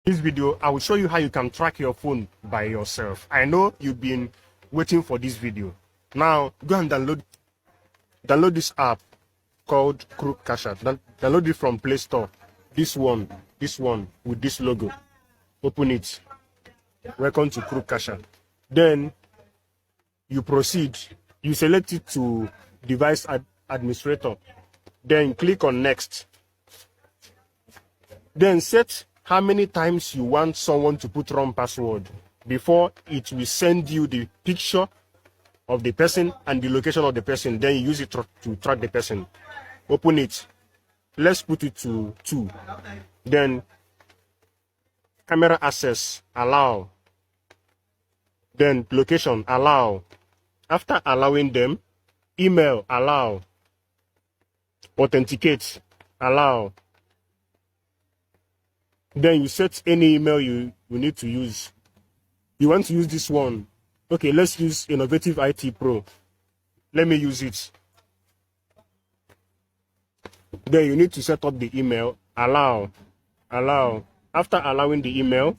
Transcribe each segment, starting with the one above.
This video, I will show you how you can track your phone by yourself. I know you've been waiting for this video. Now, go and download this app called Crook Cash App. Download it from Play Store. This one with this logo. Open it. Welcome to Crook Cash App. Then you proceed. You select it to device administrator. Then click on next. Then set how many times you want someone to put wrong password before it will send you the picture of the person and the location of the person. Then you use it to track the person. Open it. Let's put it to 2. Then camera access, allow. Then location, allow. After allowing them, email, allow. Authenticate, allow. Then you set any email you need to use. You want to use this one. Okay, let's use Innovative IT Pro. Let me use it. Then you need to set up the email. Allow. Allow. After allowing the email,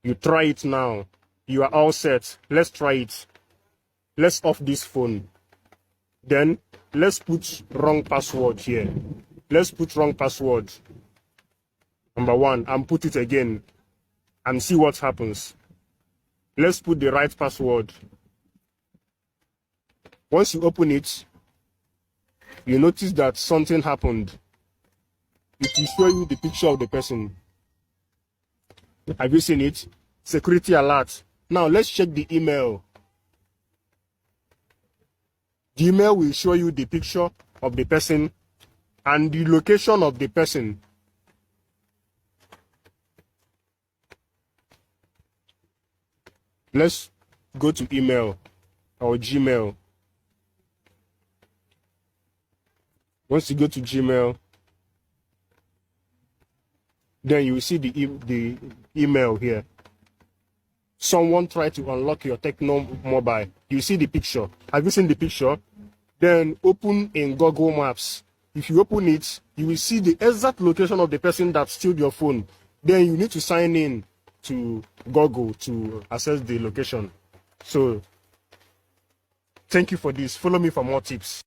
you try it now. You are all set. Let's try it. Let's off this phone. Then let's put wrong password here. Let's put wrong password. Number 1, and put it again and see what happens. Let's put the right password. Once you open it, you notice that something happened. It will show you the picture of the person. Have you seen it? Security alert. Now let's check the email. The email will show you the picture of the person and the location of the person. Let's go to email or Gmail. Once you go to Gmail, then you will see the email here. Someone tried to unlock your Tecno mobile. You see the picture. Have you seen the picture? Then open in Google Maps. If you open it, you will see the exact location of the person that stole your phone. Then you need to sign in to Google to access the location. So, thank you for this. Follow me for more tips.